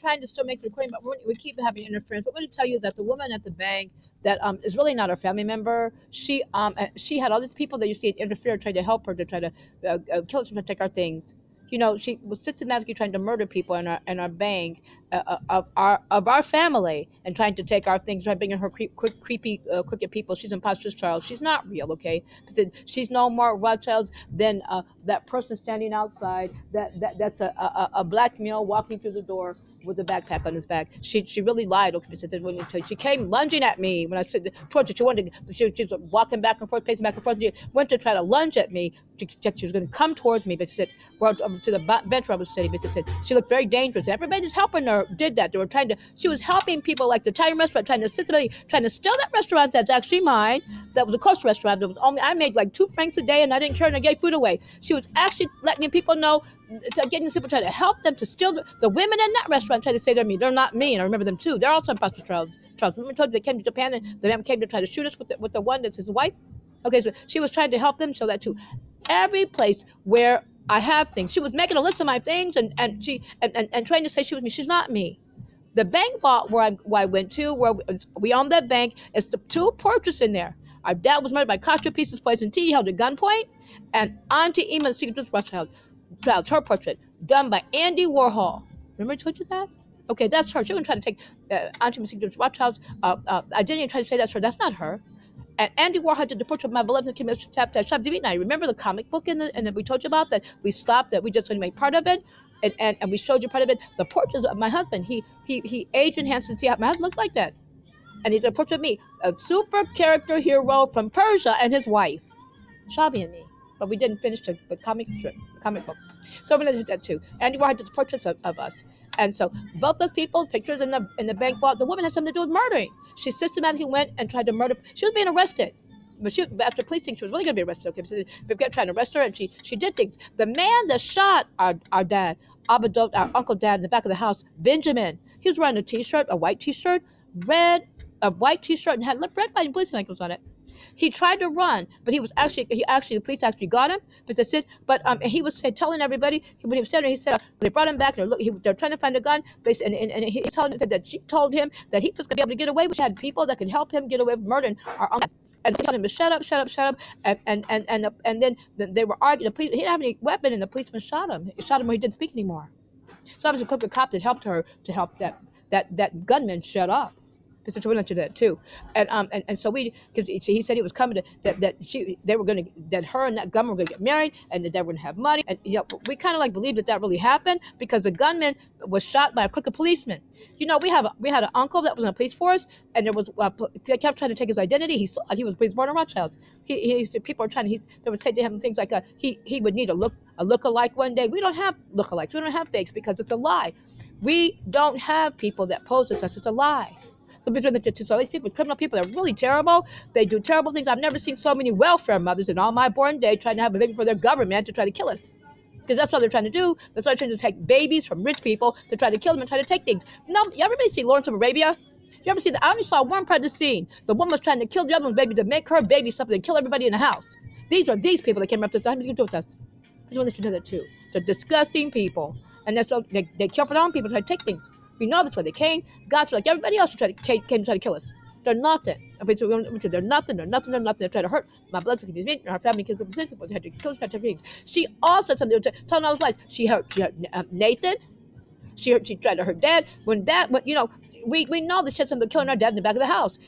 trying to still make the recording, but we keep having interference. But I'm going to tell you that the woman at the bank that is really not our family member. She had all these people that you see interfere, trying to help her, to try to kill us, to take our things. You know, she was systematically trying to murder people in our bank of our family, and trying to take our things, trying to bring in her creepy crooked people. She's imposter's child. She's not real, okay? She's no more Rothschilds than that person standing outside. That's a black male walking through the door with a backpack on his back. She really lied. Okay, she came lunging at me when I said towards her. She was walking back and forth, pacing back and forth. She went to try to lunge at me. She was going to come towards me, but she said, well, to the bench where I was sitting, but she said she looked very dangerous. Everybody just helping her did that. They were trying to. She was helping people like the Italian restaurant, trying to steal that restaurant that's actually mine. That was a kosher restaurant. That was only I made like 2 francs a day, and I didn't care, and I gave food away. She was actually letting people know, getting these people, trying to help them to steal the women in that restaurant. Trying to say they're me. They're not me, and I remember them too. They're also imposter trials. Remember, I told you they came to Japan, and the man came to try to shoot us with the one that's his wife. Okay, so she was trying to help them show that too. Every place where I have things, she was making a list of my things, and trying to say she was me. She's not me. The bank vault where I went to, where we own that bank, it's the 2 portraits in there. Our dad was murdered by Costa Pieces Poison Tea, held at gunpoint, and Auntie Ema's Secret Rothschild, her portrait, done by Andy Warhol. Remember I told you that? Okay, that's her. She was trying to take Auntie Ema's Secret Rothschild's identity and try to say that's her. That's not her. And Andy Warhol did the portrait of my beloved Chumash chapter. Now, remember the comic book and that we told you about, that we stopped, that we just only made part of it, and we showed you part of it. The portraits of my husband. He age enhanced to see how my husband looked like that. And he did a portrait of me, a super character hero from Persia, and his wife, Shabby and me. But we didn't finish the comic book. So I'm going to do that too. Andy Warhol did the portraits of us. And so both those people, pictures in the bank vault, the woman had something to do with murdering. She systematically went and tried to murder. She was being arrested. But after police think she was really going to be arrested. Okay, so they kept trying to arrest her, and she did things. The man that shot our dad, our Uncle Dad, in the back of the house, Benjamin, he was wearing a white T-shirt, a white T-shirt, and had red light police ankles on it. He tried to run, but the police actually got him. But he was telling everybody, when he was standing there, he said, they brought him back, and they're trying to find a gun. They said, and he told them that she told him that he was going to be able to get away, but she had people that could help him get away with murdering our uncle. And they told him to shut up. And then they were arguing. He didn't have any weapon, and the policeman shot him. He shot him when he didn't speak anymore. So I was a cop that helped her to help that gunman shut up. Because we went into that too, and so because he said he was coming to that her and that gunman were going to get married, and that they were going to have money, and we kind of like believed that really happened, because the gunman was shot by a crooked policeman. We had an uncle that was in the police force, and there was they kept trying to take his identity. He was born in Rothschilds. People are trying to. They would say to him things like he would need a look-alike one day. We don't have look-alikes. We don't have fakes, because it's a lie. We don't have people that pose as us. It's a lie. So these people, criminal people, are really terrible. They do terrible things. I've never seen so many welfare mothers in all my born day trying to have a baby for their government to try to kill us. Because that's what they're trying to do. They're trying to take babies from rich people to try to kill them and try to take things. No, you ever see Lawrence of Arabia? You ever see that? I only saw one part of the scene. The woman was trying to kill the other one's baby to make her baby something and kill everybody in the house. These are these people that came up to us. How many going to do with us? I just want to do that too. They're disgusting people. And that's what they kill for their own people to try to take things. We know that's why they came. God's like everybody else came to try to kill us. They're nothing. Okay, so they're nothing. They try to hurt my blood. Our family kids, people. They had to kill us. Things. She also said something. Telling all his lies. She hurt Nathan. She tried to hurt Dad. We know that she had something to killing our dad in the back of the house.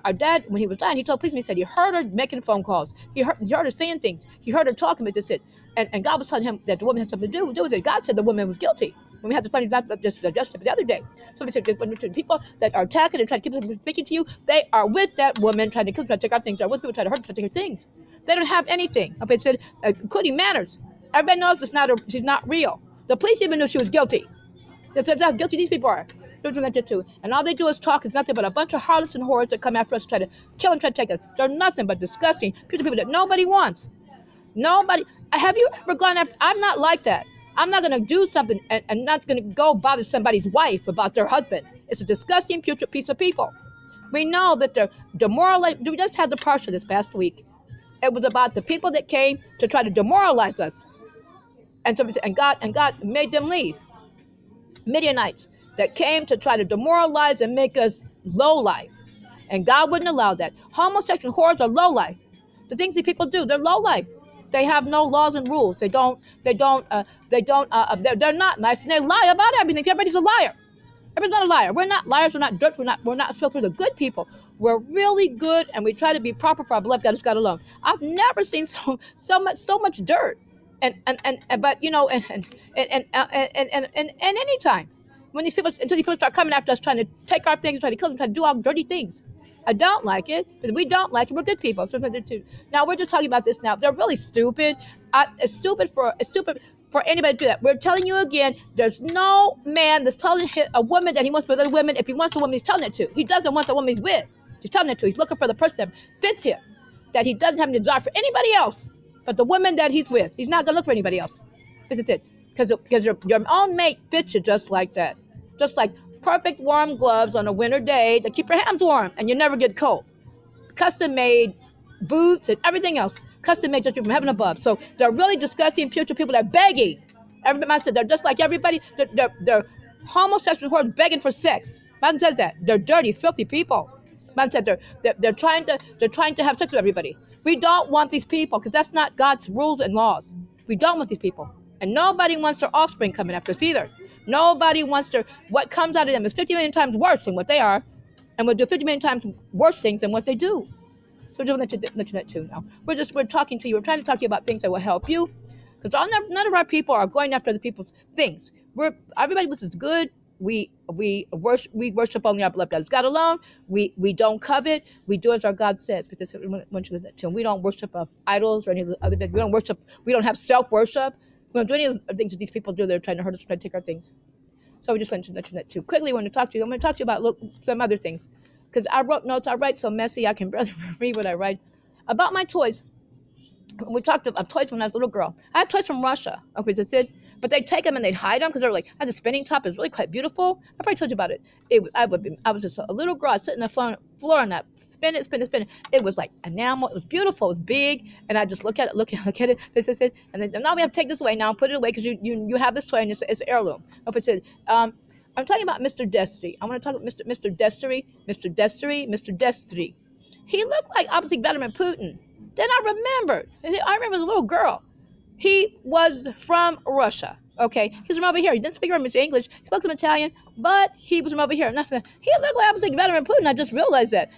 Our dad, when he was dying, he told policemen, he said he heard her making phone calls. He heard her saying things. He heard her talking, but just said, and God was telling him that the woman had something to do with it. God said the woman was guilty. When we had to find not just adjust it the other day. So we said, when people that are attacking and trying to keep us from speaking to you, they are with that woman trying to kill, trying to take our things. They're with people trying to hurt, trying to take her things. They don't have anything. Okay, said, including manners. Everybody knows she's not real. The police even knew she was guilty. That's how guilty these people are. And all they do is talk. It's nothing but a bunch of harlots and whores that come after us to try to kill and try to take us. They're nothing but disgusting people that nobody wants. Nobody. Have you ever gone after? I'm not like that. I'm not going to do something and not going to go bother somebody's wife about their husband. It's a disgusting, putrid piece of people. We know that they're demoralized. We just had the PARSHAH this past week. It was about the people that came to try to demoralize us. And God made them leave. Midianites that came to try to demoralize and make us low life. And God wouldn't allow that. Homosexual whores are low life. The things that people do, they're low life. They have no laws and rules. They're not nice, and they lie about everything. Everybody's a liar. Everybody's not a liar. We're not liars. We're not dirt. We're not filthy. We're the good people. We're really good, and we try to be proper for our beloved God, who's God alone. I've never seen so much dirt, but you know, and any time when until these people start coming after us, trying to take our things, trying to kill them, trying to do all dirty things. I don't like it, because we don't like it. We're good people. So now we're just talking about this now. They're really stupid. It's stupid for anybody to do that. We're telling you again, there's no man that's telling a woman that he wants with other women. If he wants a woman, he's telling it to. He doesn't want the woman he's with. He's telling it to. He's looking for the person that fits him, that he doesn't have any desire for anybody else but the woman that he's with. He's not going to look for anybody else. This is it. Because your own mate fits you just like that. Just like perfect warm gloves on a winter day to keep your hands warm and you never get cold. Custom-made boots and everything else. Custom-made just from heaven above. So they're really disgusting, putrid people. They're begging. Everybody said they're just like everybody. They're homosexual whores begging for sex. Man says that. They're dirty, filthy people. Man said they're trying to have sex with everybody. We don't want these people, because that's not God's rules and laws. We don't want these people. And nobody wants their offspring coming after us either. Nobody wants what comes out of them is 50 million times worse than what they are, and will do 50 million times worse things than what they do. So we're doing that too now. We're talking to you. We're trying to talk to you about things that will help you, because none of our people are going after other people's things. Everybody was as good. We worship only our beloved God. It's God alone. We don't covet. We do as our God says. Because we want you to that too. We don't worship idols or any of the other things. We don't worship. We don't have self-worship. We don't do any of the things that these people do. They're trying to hurt us, trying to take our things. So we just want to mention that too. Quickly, when I talk to you, I'm going to talk to you about some other things, because I wrote notes. I write so messy I can barely read what I write about my toys. We talked about toys when I was a little girl. I had toys from Russia. Okay, so Sid. But they'd take them and they'd hide them because they were like, had a spinning top. It was really quite beautiful. I probably told you about it. I was just a little girl. I was sitting on the floor and I spin it. It was like enamel. It was beautiful. It was big. And I just look at it. This is it. And then now we have to take this away now and put it away, because you have this toy and it's an heirloom. Okay, so I'm talking about Mr. Destry. I want to talk about Mr. Destry. He looked like opposite Vladimir Putin. Then I remember as a little girl. He was from Russia. Okay, he's from over here. He didn't speak very much English. He spoke some Italian, but he was from over here. He looked like opposite Vladimir Putin. I just realized that.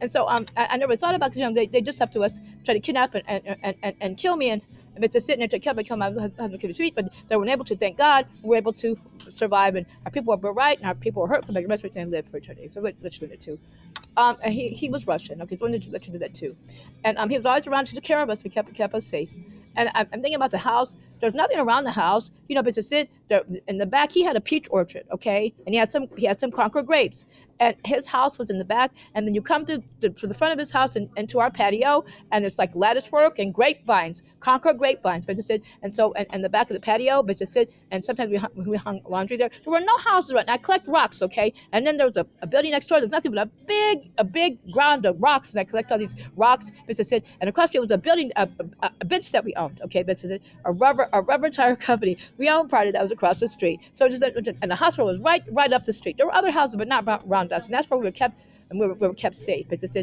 And so I never thought about it, because they just up to us, try to kidnap and kill me, and Mr. sitting there to kill my husband, sweet, but they weren't able to. Thank God, we were able to survive, and our people were right, and our people were hurt, come back to the rest and live for eternity. So let's do that too. And he was Russian. Okay, so I wanted to let you do that too. And he was always around to take care of us, and kept us safe. And I'm thinking about the house. There's nothing around the house, but to sit there in the back. He had a peach orchard, okay, and he had some Concord grapes. And his house was in the back. And then you come to the front of his house and to our patio, and it's like lattice work and grapevines, Concord grapevines. And so and the back of the patio, and sometimes we hung laundry there. There were no houses around. And I collect rocks, okay, and then there was a building next door. There's nothing but a big ground of rocks, and I collect all these rocks. And across the street was a building, a business that we owned, okay, a rubber tire company. We owned part of that was across the street. So and the hospital was right up the street. There were other houses, but not around us, and that's where we were kept safe. Because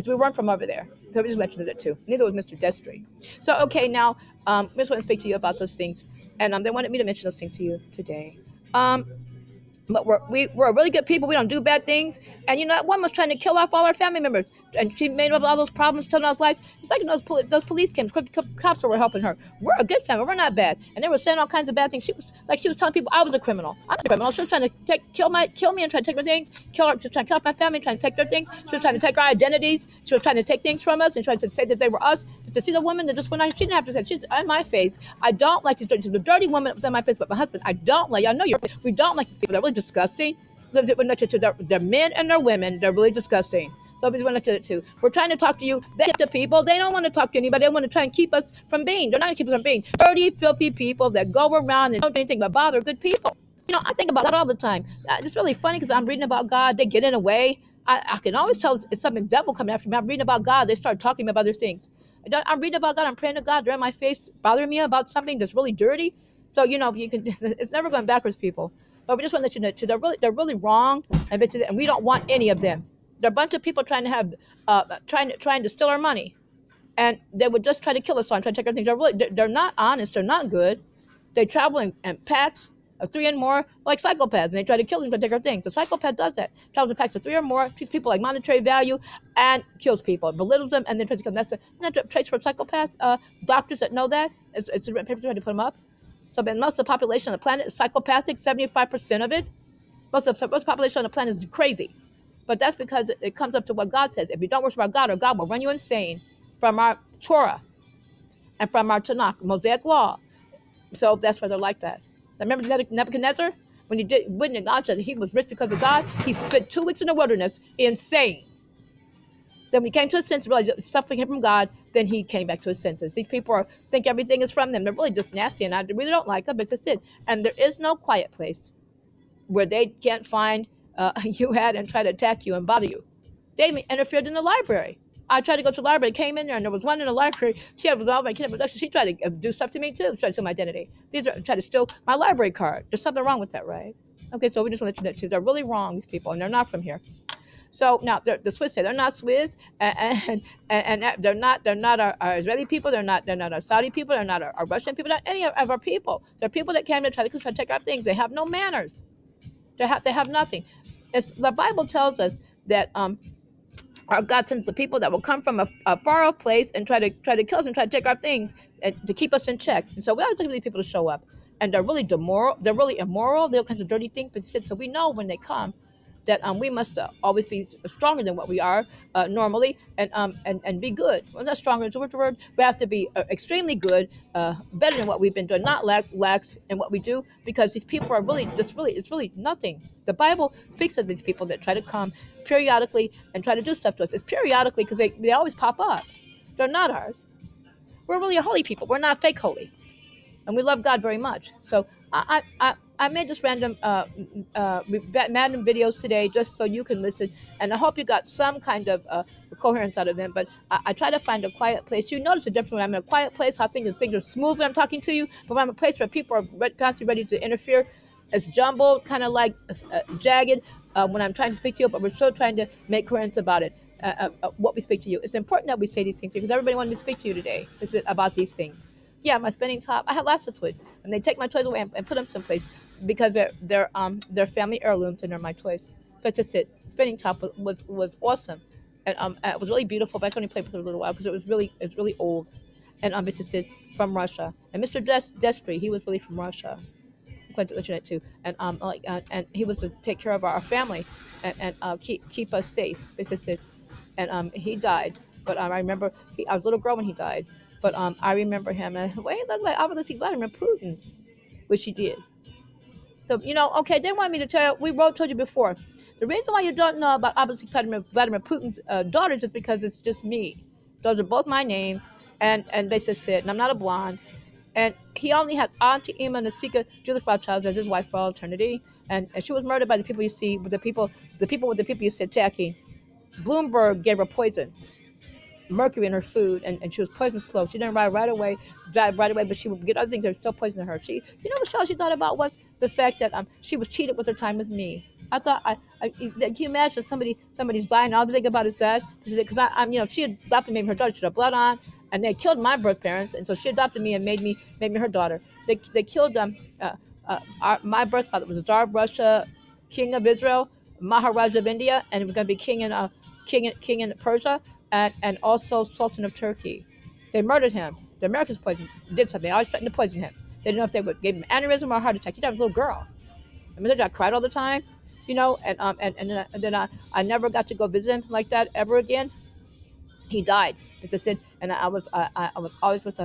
we weren't from over there. So we just mentioned that too. Neither was Mr. Destry. So okay, now I just want to speak to you about those things, and they wanted me to mention those things to you today. But we're really good people. We don't do bad things. And that one was trying to kill off all our family members. And she made up all those problems, telling us lies. It's like those police came, cops were helping her. We're a good family. We're not bad. And they were saying all kinds of bad things. She was telling people I was a criminal. I'm a criminal. She was trying to kill me and try to take my things. She was trying to kill off my family, trying to take their things. She was trying to take our identities. She was trying to take things from us and trying to say that they were us. But to see the woman that just went on, she didn't have to say, she's on my face. I don't like these dirty. The dirty woman that was on my face, but my husband, I don't like. I know we don't like these people. They're really disgusting. They're men and they're women. They're really disgusting. So we want to do it too. We're trying to talk to you. They get to people. They don't want to talk to anybody. They want to try and keep us from being. They're not going to keep us from being dirty, filthy people that go around and don't do anything but bother good people. I think about that all the time. It's really funny because I'm reading about God. They get in a way. I can always tell it's something devil coming after me. I'm reading about God. They start talking about other things. I'm reading about God. I'm praying to God. They're in my face, bothering me about something that's really dirty. So, you can. It's never going backwards, people. But we just want to let you know too, they're really wrong, and basically, and we don't want any of them. They're a bunch of people trying to have, trying to steal our money, and they would just try to kill us all and try to take our things. They're not honest. They're not good. They travel in packs of 3 and more, like psychopaths, and they try to kill us and try to take our things. The psychopath does that. Travels in packs of 3 or more, treats people like monetary value, and kills people, belittles them, and then tries to kill them. That's the traits for a psychopath. Doctors that know that, it's a paper trying to put them up. So, but most of the population on the planet is psychopathic. 75% of it. Most of the population on the planet is crazy. But that's because it comes up to what God says. If you don't worship our God, or God will run you insane from our Torah and from our Tanakh, Mosaic law. So that's why they're like that. Remember Nebuchadnezzar? When he wouldn't God said he was rich because of God, he spent 2 weeks in the wilderness, insane. Then when he came to his senses, realized something came from God, then he came back to his senses. These people think everything is from them. They're really just nasty, and I really don't like them. It's just it. And there is no quiet place where they can't find you at and try to attack you and bother you. They interfered in the library. I tried to go to the library, came in there, and there was one in the library. She had resolved my kidnap abduction. She tried to do stuff to me too. She tried to steal my identity. These are trying to steal my library card. There's something wrong with that, right? Okay, so we just want to let you know too. They're really wrong, these people, and they're not from here. So now the Swiss say they're not Swiss, and they're not our Israeli people. They're not our Saudi people. They're not our Russian people. Not any of our people. They're people that came to try to take our things. They have no manners. They have nothing. The Bible tells us that our God sends the people that will come from a far off place and try to kill us and try to take our things and to keep us in check. And so we always look for these people to show up, and they're really immoral. They're all kinds of dirty things. But so we know when they come that we must always be stronger than what we are normally, and be good. Well, not stronger is the word. We have to be extremely good, better than what we've been doing, not lax in what we do, because these people are it's really nothing. The Bible speaks of these people that try to come periodically and try to do stuff to us. It's periodically because they always pop up. They're not ours. We're really a holy people. We're not fake holy, and we love God very much. So I made just random videos today just so you can listen, and I hope you got some kind of coherence out of them. But I try to find a quiet place. You notice the difference when I'm in a quiet place, how things are smooth when I'm talking to you. But when I'm in a place where people are constantly ready to interfere, it's jumbled, kind of like jagged when I'm trying to speak to you, but we're still trying to make coherence about it, what we speak to you. It's important that we say these things because everybody wanted me to speak to you today. This is about these things. Yeah, my spinning top. I have lots of toys, and they take my toys away and put them someplace because they're family heirlooms and they're my toys. That's just it. Spinning top was awesome, and it was really beautiful. But I could only play with it for a little while because it's really old, and it's just it from Russia. And Mr. Destry, he was really from Russia. I'm glad to let you know too. And and he was to take care of our family and keep us safe. It's just it. And he died. But I remember I was a little girl when he died. But I remember him, and well, he looked like obviously Vladimir Putin, which he did. So okay, they want me to tell you. Told you before. The reason why you don't know about obviously Vladimir Putin's daughters is because it's just me. Those are both my names, and they just said, and I'm not a blonde. And he only had Auntie Emma Nasika Julius Rothschild as his wife for all eternity, and she was murdered by the people you see, with the people you see attacking. Bloomberg gave her poison. Mercury in her food, and she was poisoned slow. She didn't die right away, but she would get other things that were still poisoning her. What she thought about was the fact that she was cheated with her time with me. I thought, can you imagine somebody's dying and all they think about is that? Because she adopted me, her daughter, she had blood on, and they killed my birth parents, and so she adopted me and made me her daughter. They killed my birth father was the Tsar of Russia, King of Israel, Maharaja of India, and was going to be king in Persia. And also Sultan of Turkey. They murdered him. The Americans did something. They always threatened to poison him. They didn't know if they would give him aneurysm or a heart attack. He died as a little girl. I mean, I cried all the time, and then I never got to go visit him like that ever again. He died. As I said, and I was always with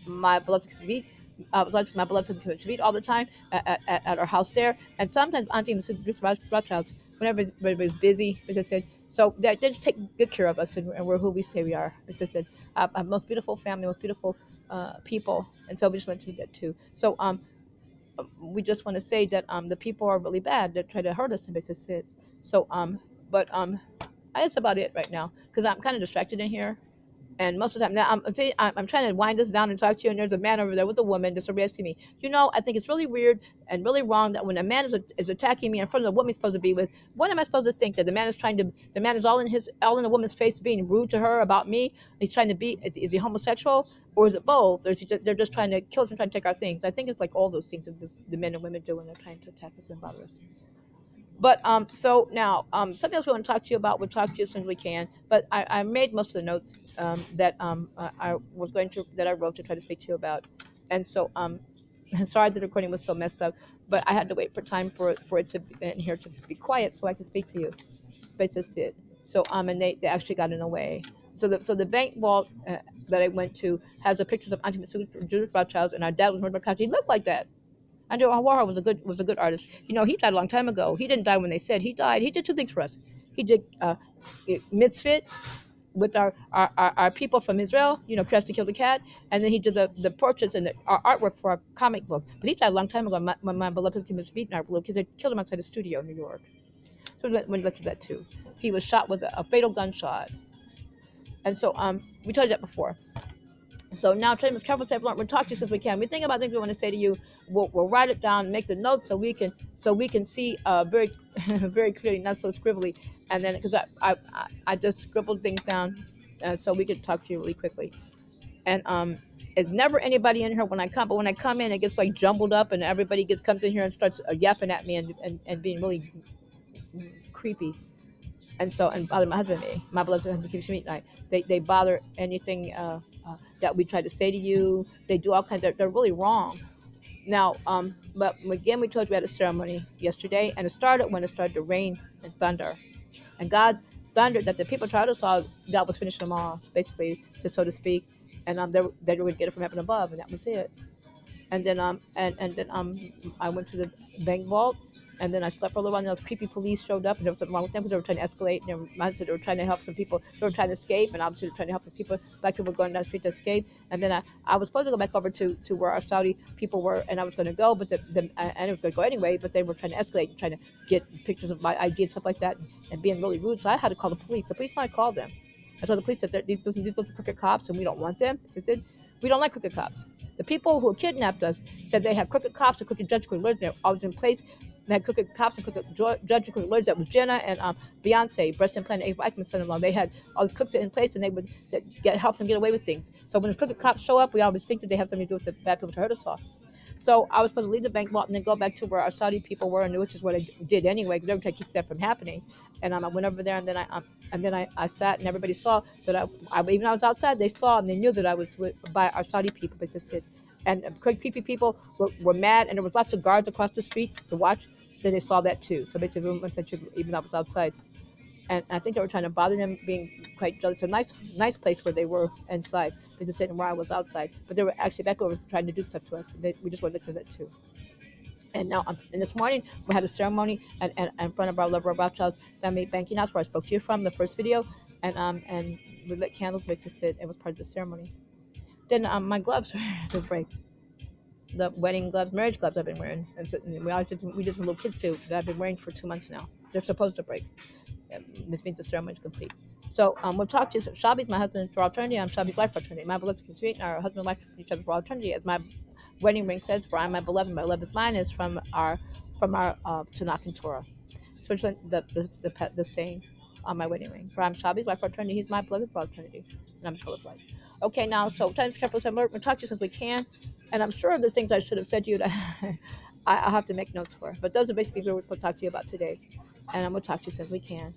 my beloved Kavit. I was always with my beloved Kavit all the time at our house there. And sometimes Auntie was Rothschilds whenever everybody was busy, as I said. So they just take good care of us, and we're who we say we are. As I said, most beautiful family, most beautiful people, and so we just want to do that too. So we just want to say that the people are really bad that try to hurt us, and as I said. So that's about it right now because I'm kind of distracted in here. And most of the time, now I'm trying to wind this down and talk to you, and there's a man over there with a woman just arresting me. I think it's really weird and really wrong that when a man is attacking me in front of the woman he's supposed to be with, what am I supposed to think? That the man is all in the woman's face, being rude to her about me? He's trying to be, is he homosexual, or is it both? Or is they're just trying to kill us and trying to take our things? I think it's like all those things that the men and women do when they're trying to attack us and bother us. But so now something else we want to talk to you about. We'll talk to you as soon as we can. But I made most of the notes that I was going to that I wrote to try to speak to you about. And so sorry the recording was so messed up, but I had to wait for time for it to in here to be quiet so I could speak to you. Space to sit. So and they actually got in the way. So the bank vault that I went to has a pictures of Auntie Judith Rothschild, and our dad was murdered by cops. He looked like that. Andrew Warhol was a good artist. He died a long time ago. He didn't die when they said he died. He did two things for us. He did mitzvot with our people from Israel, dressed to kill the cat, and then he did the portraits and our artwork for our comic book. But he died a long time ago when my beloved came to meet in our blue because they killed him outside the studio in New York. So we looked at that too. He was shot with a fatal gunshot. And so we told you that before. So now, try to be careful. We'll talk to you since we can. We think about things we want to say to you. We'll write it down, make the notes so we can see very very clearly, not so scribbly. And then because I just scribbled things down so we could talk to you really quickly. And it's never anybody in here when I come, but when I come in, it gets like jumbled up, and everybody comes in here and starts yapping at me and being really creepy. And bother my husband and me. My beloved husband keeps me at night. They bother anything that we try to say to you. They do all kinds. They're really wrong. Now, but again, we told you we had a ceremony yesterday, and it started when it started to rain and thunder, and God thundered that the people tried to saw God was finishing them off, basically, just so to speak, and they were going to get it from heaven above, and that was it. And then I went to the bank vault. And then I slept for a little while, and those creepy police showed up, and there was something wrong with them because they were trying to escalate. And they were trying to help some people. They were trying to escape, and obviously they were trying to help those people. Black people going down the street to escape. And then I was supposed to go back over to where our Saudi people were, and I was going to go, but and I was going to go anyway, but they were trying to escalate and trying to get pictures of my ID and stuff like that, and being really rude. So I had to call the police. The police might call them. I told the police that these are crooked cops, and we don't want them. She said, we don't like crooked cops. The people who kidnapped us said they have crooked cops and crooked judges, crooked lawyers. They're always in place. They had crooked cops and crooked judges, crooked lawyers. That was Jenna and Beyonce, breast implant, Abe Eichmann's son-in-law. They had all these crooks in place, and they would help them get away with things. So when the crooked cops show up, we always think that they have something to do with the bad people to hurt us off. So I was supposed to leave the bank vault and then go back to where our Saudi people were, and which is what I did anyway, because they were trying to keep that from happening. And I went over there, and then I sat, and everybody saw that even though I was outside, they saw and they knew that I was by our Saudi people. But just said, and creepy people were mad, and there was lots of guards across the street to watch. Then they saw that too. So basically, even though I was outside, and I think they were trying to bother them, being quite jealous. It's a nice place where they were inside, because they said where I was outside, but they were actually back over trying to do stuff to us. We just wanted to look at that too. And now, and this morning we had a ceremony and in front of our Love Rothschild's family banking house where I spoke to you from the first video, and we lit candles. They just said it was part of the ceremony. Then my gloves were to break. The wedding gloves, marriage gloves I've been wearing, and so we did some little kids suit that I've been wearing for 2 months now. They're supposed to break. This means the ceremony is complete. So we'll talk to you. Shabby's my husband for eternity. I'm Shabby's wife for eternity. My beloved can sweet, our husband and wife for each other for eternity. As my wedding ring says, for I'm my beloved. My beloved is mine is from our Tanakh and Torah. So it's the saying on my wedding ring. For I'm Shabby's wife for eternity. He's my beloved for eternity, and I'm Torah's wife. Okay, now so time's careful. So we'll talk to you since we can. And I'm sure there's things I should have said to you that I'll have to make notes for. But those are basically things we'll talk to you about today. And I'm going to talk to you since we can.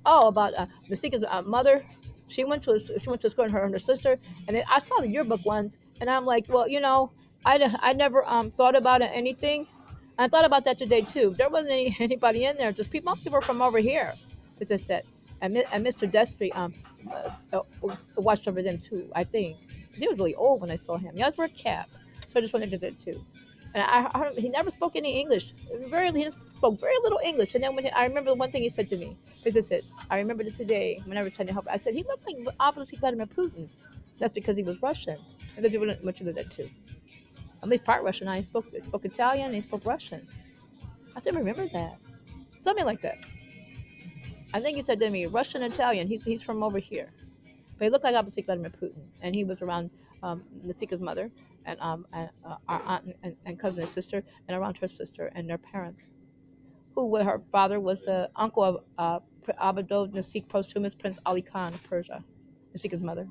Oh, about the Seeker's mother. She went to school, and her and her sister. And I saw the yearbook once. And I'm like, well, I never thought about anything. And I thought about that today, too. There wasn't anybody in there. Just most people from over here, as I said. And Mr. Destry watched over them, too, I think. Because he was really old when I saw him. He always wore a cap. So I just wanted to do that too. And I heard he never spoke any English. He spoke very little English. And then I remember the one thing he said to me. Because I said, I remembered it today when I was trying to help. I said, he looked like obviously Vladimir Putin. That's because he was Russian. And because he wouldn't much of that too. At least part Russian. He spoke Italian and he spoke Russian. I said, remember that. Something like that. I think he said to me, Russian, Italian. He's from over here. But he looked like opposite Vladimir Putin, and he was around Nasika's mother and our aunt and cousin and sister, and around her sister and their parents, who with her father was the uncle of Abdul Nasik posthumous Prince Ali Khan of Persia, Nasika's mother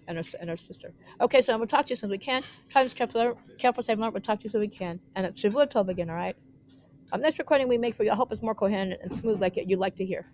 and her sister. Okay, so we'll talk to you as soon as we can. Try to careful, safe, learn. We'll talk to you as soon as we can. And it's Shavua Tov again, all right? Next recording we make for you, I hope it's more coherent and smooth like you'd like to hear.